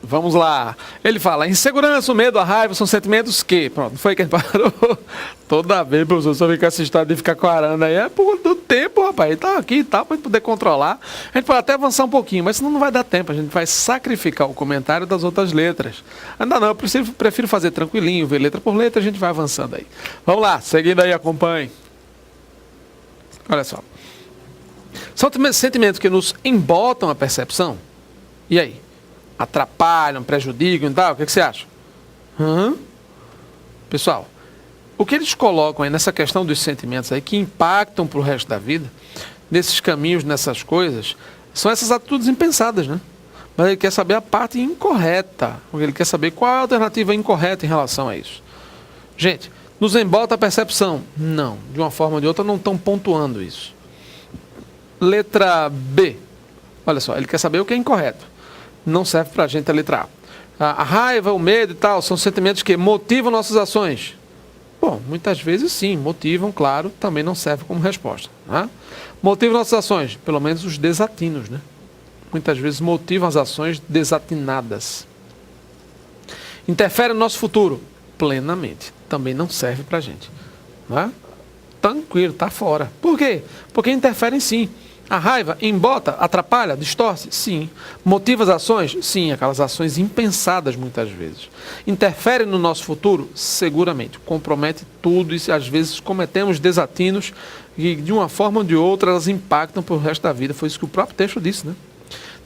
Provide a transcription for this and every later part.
Vamos lá. Ele fala, insegurança, o medo, a raiva são sentimentos que... Pronto, não foi quem parou. Toda vez, professor, só fica essa história de ficar quarando aí. É por do tempo, rapaz. Ele tá aqui e tal, pra gente poder controlar. A gente pode até avançar um pouquinho, mas senão não vai dar tempo. A gente vai sacrificar o comentário das outras letras. Ainda não, eu prefiro fazer tranquilinho, ver letra por letra, a gente vai avançando aí. Vamos lá, seguindo aí, acompanhe. Olha só. São sentimentos que nos embotam a percepção. E aí? Atrapalham, prejudicam e tal, o que você acha? Pessoal, o que eles colocam aí nessa questão dos sentimentos aí que impactam para o resto da vida, nesses caminhos, nessas coisas, são essas atitudes impensadas, né? Mas ele quer saber a parte incorreta, ele quer saber qual é a alternativa incorreta em relação a isso. Gente, nos embota a percepção? Não, de uma forma ou de outra não estão pontuando isso. Letra B, olha só, ele quer saber o que é incorreto. Não serve para a gente a letra A. A raiva, o medo e tal, são sentimentos que motivam nossas ações. Bom, muitas vezes sim, motivam, claro, também não serve como resposta. Né? Motivam nossas ações, pelo menos os desatinos, né? Muitas vezes motivam as ações desatinadas. Interfere no nosso futuro? Plenamente. Também não serve para a gente. Né? Tranquilo, está fora. Por quê? Porque interferem sim. A raiva embota, atrapalha, distorce? Sim. Motiva as ações? Sim, aquelas ações impensadas muitas vezes. Interfere no nosso futuro? Seguramente. Compromete tudo e às vezes cometemos desatinos e de uma forma ou de outra elas impactam para o resto da vida. Foi isso que o próprio texto disse, né?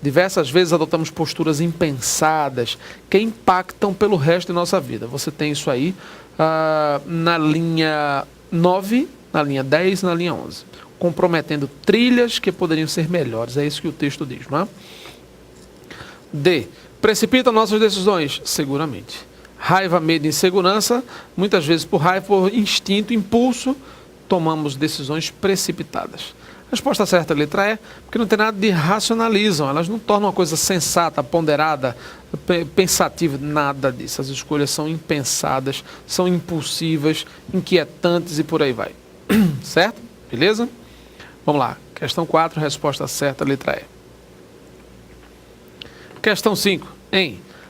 Diversas vezes adotamos posturas impensadas que impactam pelo resto da nossa vida. Você tem isso aí na linha 9, na linha 10 e na linha 11. Comprometendo trilhas que poderiam ser melhores. É isso que o texto diz, não é? D. Precipita nossas decisões? Seguramente. Raiva, medo e insegurança, muitas vezes por raiva, por instinto, impulso, tomamos decisões precipitadas. A resposta certa, a letra E, porque não tem nada de racionalizam, elas não tornam uma coisa sensata, ponderada, pensativa, nada disso. As escolhas são impensadas, são impulsivas, inquietantes e por aí vai. Certo? Beleza? Vamos lá. Questão 4, resposta certa, letra E. Questão 5.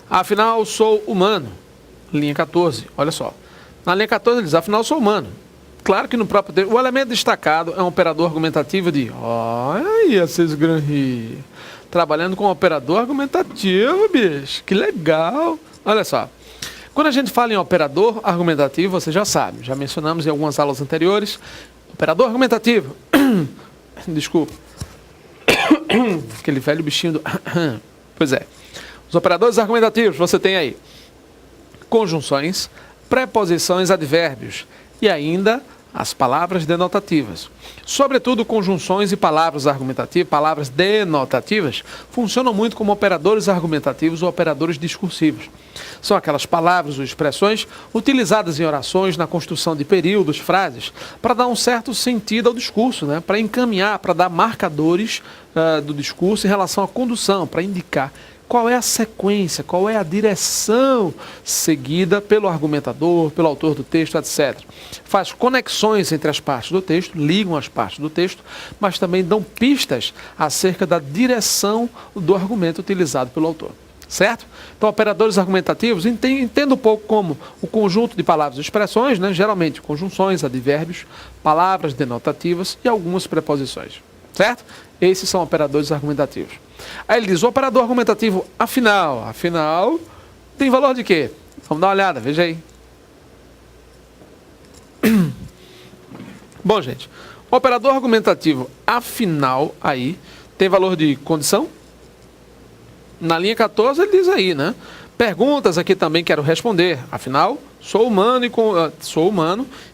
Afinal, sou humano. Linha 14. Olha só. Na linha 14 ele diz, afinal, sou humano. Claro que no próprio texto, o elemento destacado é um operador argumentativo de... Olha aí, Assis Granri. Trabalhando com um operador argumentativo, bicho. Que legal. Olha só. Quando a gente fala em operador argumentativo, você já sabe. Já mencionamos em algumas aulas anteriores. Operador argumentativo. Desculpa. Aquele velho bichinho do... Pois é. Os operadores argumentativos, você tem aí conjunções, preposições, advérbios e ainda as palavras denotativas. Sobretudo, conjunções e palavras argumentativas, palavras denotativas, funcionam muito como operadores argumentativos ou operadores discursivos. São aquelas palavras ou expressões utilizadas em orações, na construção de períodos, frases, para dar um certo sentido ao discurso, né? Para encaminhar, para dar marcadores do discurso em relação à condução, para indicar qual é a sequência, qual é a direção seguida pelo argumentador, pelo autor do texto, etc. Faz conexões entre as partes do texto, ligam as partes do texto, mas também dão pistas acerca da direção do argumento utilizado pelo autor. Certo? Então, operadores argumentativos, entenda um pouco como o conjunto de palavras e expressões, né? Geralmente conjunções, advérbios, palavras denotativas e algumas preposições. Certo? Esses são operadores argumentativos. Aí ele diz, o operador argumentativo afinal tem valor de quê? Vamos dar uma olhada, veja aí. Bom, gente, o operador argumentativo afinal aí tem valor de condição? Na linha 14 ele diz aí, né? Perguntas aqui também quero responder. Afinal, sou humano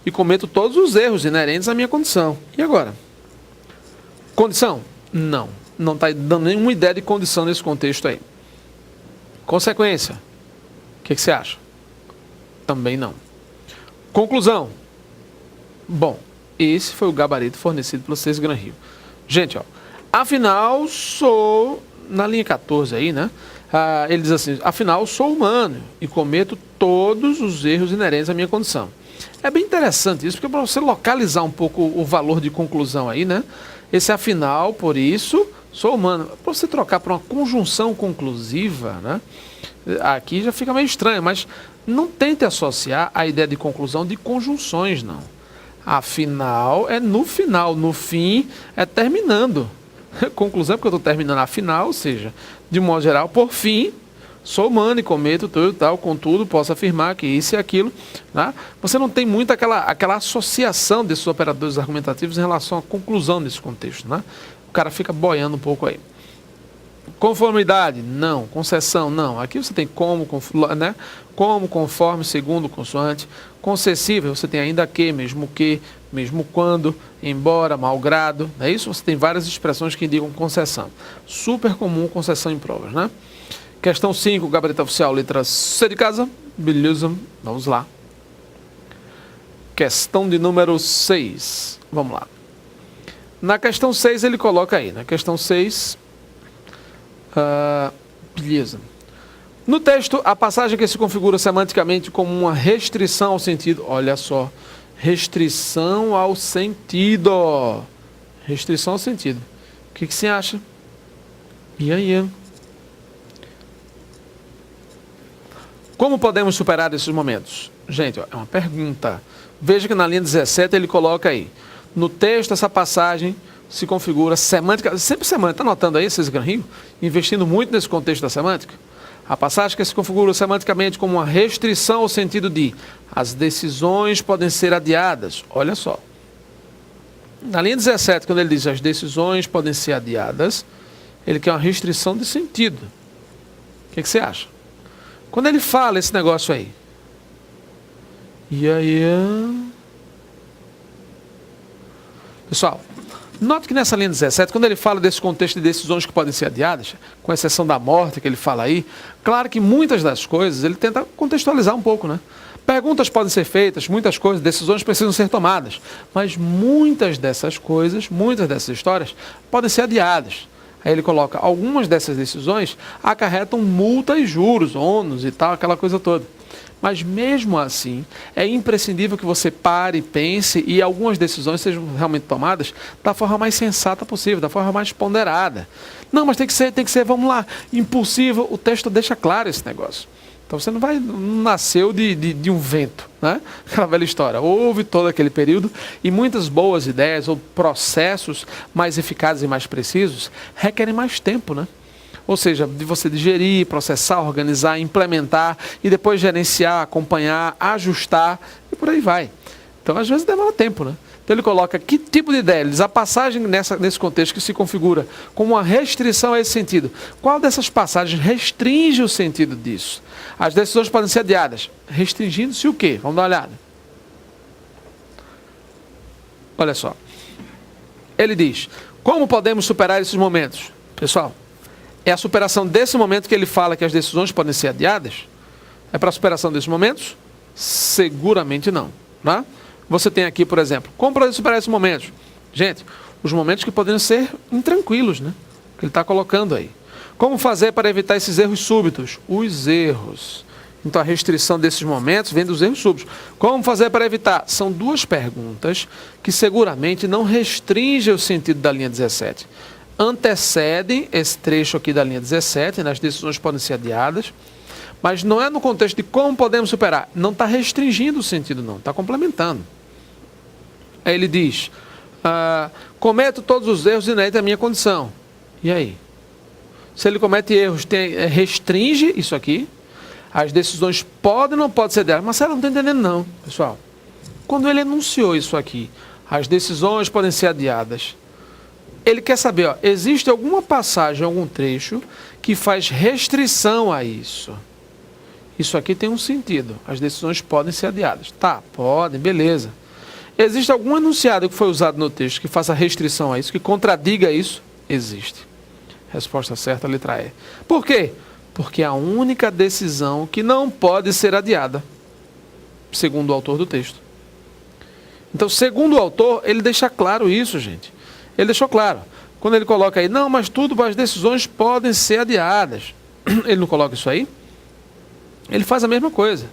e cometo todos os erros inerentes à minha condição. E agora? Condição? Não está dando nenhuma ideia de condição nesse contexto aí. Consequência? O que você acha? Também não. Conclusão? Bom, esse foi o gabarito fornecido pelo Assis Granri. Gente, ó, afinal sou... Na linha 14 aí, né? Ele diz assim, afinal sou humano e cometo todos os erros inerentes à minha condição. É bem interessante isso, porque para você localizar um pouco o valor de conclusão aí, né? Esse afinal, por isso, sou humano. Para você trocar para uma conjunção conclusiva, né? Aqui já fica meio estranho, mas não tente associar a ideia de conclusão de conjunções, não. Afinal é no final, no fim é terminando. Conclusão é porque eu estou terminando afinal, ou seja, de um modo geral, por fim, sou humano e cometo tudo e tal, contudo, posso afirmar que isso e aquilo. Né? Você não tem muito aquela associação desses operadores argumentativos em relação à conclusão nesse contexto. Né? O cara fica boiando um pouco aí. Conformidade, não. Concessão, não. Aqui você tem como, né? Como, conforme, segundo, consoante. Concessível, você tem ainda que, mesmo quando, embora, malgrado. Não é isso? Você tem várias expressões que indicam concessão. Super comum concessão em provas, né? Questão 5, gabarito oficial, letra C de casa. Beleza, vamos lá. Questão de número 6. Vamos lá. Na questão 6 ele coloca aí, na questão 6... beleza. No texto, a passagem que se configura semanticamente como uma restrição ao sentido. Olha só. Restrição ao sentido. Restrição ao sentido. O que você acha? E aí? Como podemos superar esses momentos? Gente, ó, é uma pergunta. Veja que na linha 17 ele coloca aí. No texto, essa passagem se configura semântica, sempre semântica, está notando aí, esses Gran Rio? Investindo muito nesse contexto da semântica. A passagem que se configura semanticamente como uma restrição ao sentido de as decisões podem ser adiadas. Olha só. Na linha 17, quando ele diz as decisões podem ser adiadas, ele quer uma restrição de sentido. O que você acha? Quando ele fala esse negócio aí, e aí... Pessoal, note que nessa linha 17, quando ele fala desse contexto de decisões que podem ser adiadas, com exceção da morte que ele fala aí, claro que muitas das coisas ele tenta contextualizar um pouco, né? Perguntas podem ser feitas, muitas coisas, decisões precisam ser tomadas, mas muitas dessas coisas, muitas dessas histórias podem ser adiadas. Aí ele coloca, algumas dessas decisões acarretam multa e juros, ônus e tal, aquela coisa toda. Mas mesmo assim, é imprescindível que você pare, pense e algumas decisões sejam realmente tomadas da forma mais sensata possível, da forma mais ponderada. Não, mas tem que ser, vamos lá, impulsivo. O texto deixa claro esse negócio. Então você não nasceu de um vento, né? Aquela velha história. Houve todo aquele período e muitas boas ideias ou processos mais eficazes e mais precisos requerem mais tempo, né? Ou seja, de você digerir, processar, organizar, implementar e depois gerenciar, acompanhar, ajustar e por aí vai. Então, às vezes, demora tempo, né? Então, ele coloca que tipo de ideia? Ele diz a passagem nesse contexto que se configura como uma restrição a esse sentido. Qual dessas passagens restringe o sentido disso? As decisões podem ser adiadas. Restringindo-se o quê? Vamos dar uma olhada. Olha só. Ele diz, como podemos superar esses momentos? Pessoal, é a superação desse momento que ele fala que as decisões podem ser adiadas? É para a superação desses momentos? Seguramente não. Né? Você tem aqui, por exemplo, como podemos superar esses momentos? Gente, os momentos que poderiam ser intranquilos, né? Que ele está colocando aí. Como fazer para evitar esses erros súbitos? Os erros. Então a restrição desses momentos vem dos erros súbitos. Como fazer para evitar? São duas perguntas que seguramente não restringem o sentido da linha 17. Antecedem esse trecho aqui da linha 17, né? As decisões podem ser adiadas, mas não é no contexto de como podemos superar. Não está restringindo o sentido, não. Está complementando. Aí ele diz, cometo todos os erros inerentes à minha condição. E aí? Se ele comete erros, restringe isso aqui. As decisões podem ou não podem ser adiadas. Mas você não está entendendo, não, pessoal. Quando ele enunciou isso aqui, as decisões podem ser adiadas. Ele quer saber, ó, existe alguma passagem, algum trecho que faz restrição a isso. Isso aqui tem um sentido. As decisões podem ser adiadas. Tá, podem, beleza. Existe algum enunciado que foi usado no texto que faça restrição a isso, que contradiga isso? Existe. Resposta certa, letra E. Por quê? Porque é a única decisão que não pode ser adiada, segundo o autor do texto. Então, segundo o autor, ele deixa claro isso, gente. Ele deixou claro. Quando ele coloca aí, não, mas as decisões podem ser adiadas. Ele não coloca isso aí? Ele faz a mesma coisa.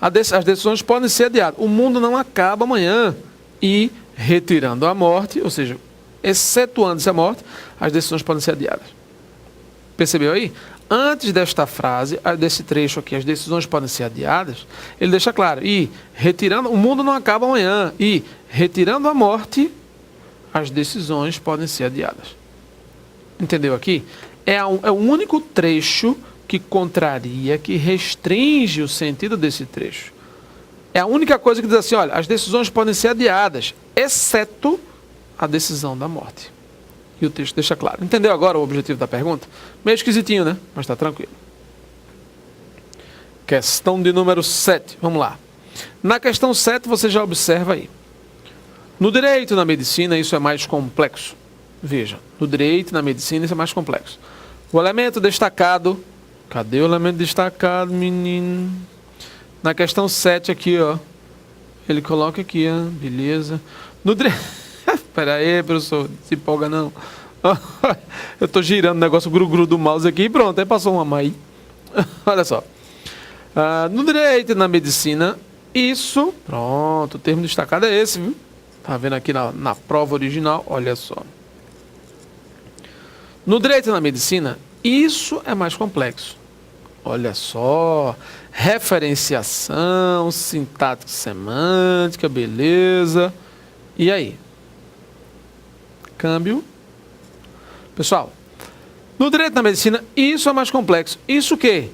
As decisões podem ser adiadas. O mundo não acaba amanhã. E, retirando a morte, ou seja, excetuando-se a morte, as decisões podem ser adiadas. Percebeu aí? Antes desta frase, desse trecho aqui, as decisões podem ser adiadas, ele deixa claro, e retirando, o mundo não acaba amanhã, e retirando a morte, as decisões podem ser adiadas. Entendeu aqui? É o único trecho que contraria, que restringe o sentido desse trecho. É a única coisa que diz assim, olha, as decisões podem ser adiadas, exceto a decisão da morte. E o texto deixa claro. Entendeu agora o objetivo da pergunta? Meio esquisitinho, né? Mas está tranquilo. Questão de número 7. Vamos lá. Na questão 7, você já observa aí. No direito e na medicina, isso é mais complexo. Veja, no direito e na medicina, isso é mais complexo. O elemento destacado... Cadê o elemento destacado, menino? Na questão 7 aqui, ó. Ele coloca aqui, ó. Beleza. No direito... Espera aí, professor, se empolga não. Eu estou girando o negócio gru-gru do mouse aqui e pronto, aí passou uma mãe. Olha só. No direito e na medicina, isso... Pronto, o termo destacado é esse, viu? Tá vendo aqui na prova original? Olha só. No direito e na medicina, isso é mais complexo. Olha só. Referenciação, sintática semântica, beleza. E aí? Câmbio. Pessoal, no direito da medicina, isso é mais complexo. Isso o quê?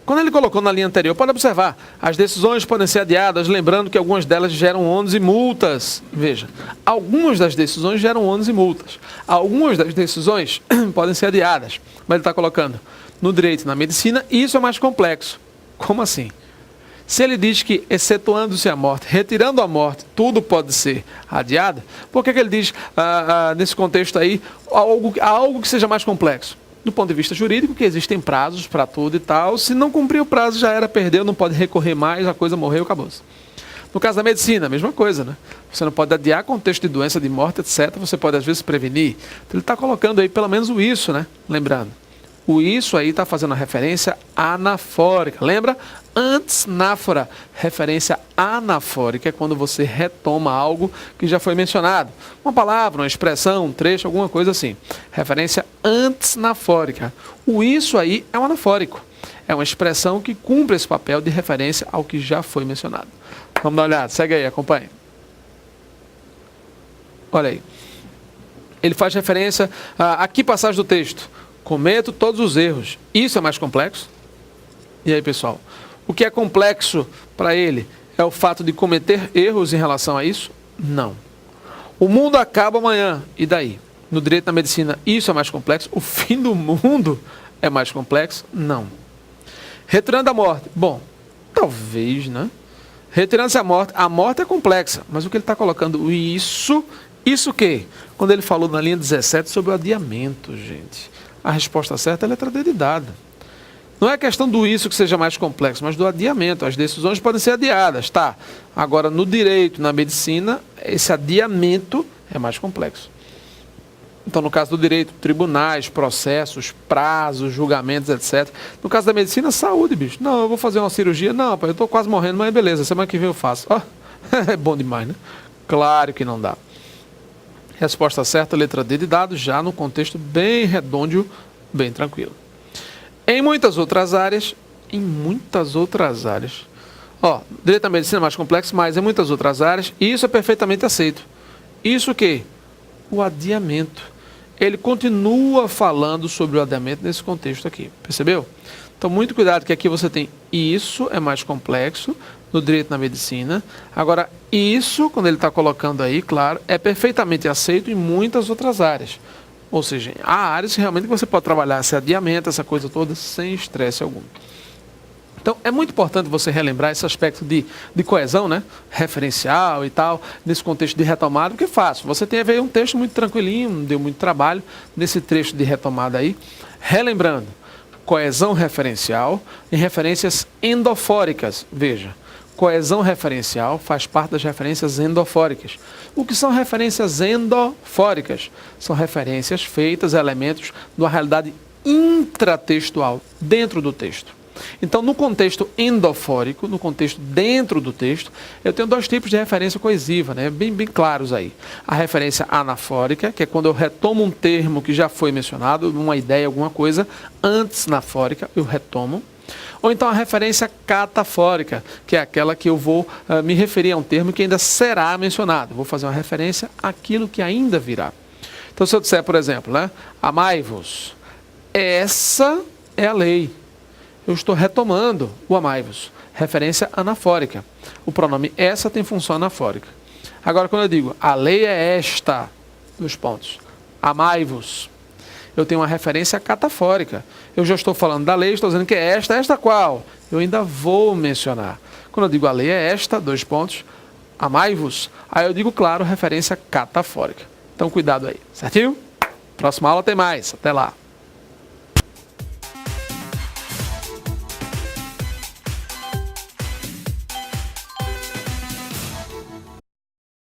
Quando ele colocou na linha anterior, pode observar, as decisões podem ser adiadas, lembrando que algumas delas geram ônus e multas. Veja, algumas das decisões geram ônus e multas. Algumas das decisões podem ser adiadas. Mas ele está colocando, no direito e na medicina, isso é mais complexo. Como assim? Se ele diz que, excetuando-se a morte, retirando a morte, tudo pode ser adiado, por que ele diz, nesse contexto aí, algo que seja mais complexo? Do ponto de vista jurídico, que existem prazos para tudo e tal, se não cumprir o prazo já era, perdeu, não pode recorrer mais, a coisa morreu, acabou-se. No caso da medicina, a mesma coisa, né? Você não pode adiar contexto de doença, de morte, etc. Você pode, às vezes, prevenir. Então, ele está colocando aí pelo menos o isso, né? Lembrando. O isso aí está fazendo a referência anafórica. Lembra? Antes náfora. Referência anafórica é quando você retoma algo que já foi mencionado. Uma palavra, uma expressão, um trecho, alguma coisa assim. Referência antes nafórica. O isso aí é um anafórico. É uma expressão que cumpre esse papel de referência ao que já foi mencionado. Vamos dar uma olhada. Segue aí, acompanhe. Olha aí. Ele faz referência a que passagem do texto? Cometo todos os erros. Isso é mais complexo? E aí, pessoal? O que é complexo para ele é o fato de cometer erros em relação a isso? Não. O mundo acaba amanhã. E daí? No direito da medicina, isso é mais complexo? O fim do mundo é mais complexo? Não. Retirando a morte. Bom, talvez, né? Retirando-se a morte é complexa. Mas o que ele está colocando? Isso o quê? Quando ele falou na linha 17 sobre o adiamento, gente. A resposta certa é a letra D de dado. Não é questão do isso que seja mais complexo, mas do adiamento. As decisões podem ser adiadas, tá? Agora, no direito, na medicina, esse adiamento é mais complexo. Então, no caso do direito, tribunais, processos, prazos, julgamentos, etc. No caso da medicina, saúde, bicho. Não, eu vou fazer uma cirurgia. Não, rapaz, eu estou quase morrendo, mas beleza, semana que vem eu faço. Oh, é bom demais, né? Claro que não dá. Resposta certa, letra D de dado, já no contexto bem redondio, bem tranquilo. Em muitas outras áreas, direito da medicina é mais complexo, mas em muitas outras áreas, isso é perfeitamente aceito. Isso o quê? O adiamento. Ele continua falando sobre o adiamento nesse contexto aqui, percebeu? Então, muito cuidado que aqui você tem isso é mais complexo, no direito na medicina. Agora, isso, quando ele está colocando aí, claro, é perfeitamente aceito em muitas outras áreas. Ou seja, há áreas que realmente você pode trabalhar esse adiamento, essa coisa toda, sem estresse algum. Então, é muito importante você relembrar esse aspecto de coesão, né? Referencial e tal, nesse contexto de retomada, porque é fácil. Você tem a ver um texto muito tranquilinho, não deu muito trabalho nesse trecho de retomada aí. Relembrando, coesão referencial em referências endofóricas. Veja, coesão referencial faz parte das referências endofóricas. O que são referências endofóricas? São referências feitas a elementos de uma realidade intratextual, dentro do texto. Então, no contexto endofórico, no contexto dentro do texto, eu tenho dois tipos de referência coesiva, né? Bem claros aí. A referência anafórica, que é quando eu retomo um termo que já foi mencionado, uma ideia, alguma coisa, antes na fórica, eu retomo. Ou então a referência catafórica, que é aquela que eu vou me referir a um termo que ainda será mencionado. Eu vou fazer uma referência àquilo que ainda virá. Então, se eu disser, por exemplo, né, amai-vos, essa é a lei. Eu estou retomando o amai-vos, referência anafórica. O pronome essa tem função anafórica. Agora, quando eu digo a lei é esta, dois pontos, amai-vos, eu tenho uma referência catafórica. Eu já estou falando da lei, estou dizendo que é esta qual? Eu ainda vou mencionar. Quando eu digo a lei é esta, dois pontos, amai-vos, aí eu digo, claro, referência catafórica. Então, cuidado aí, certinho? Próxima aula tem mais. Até lá.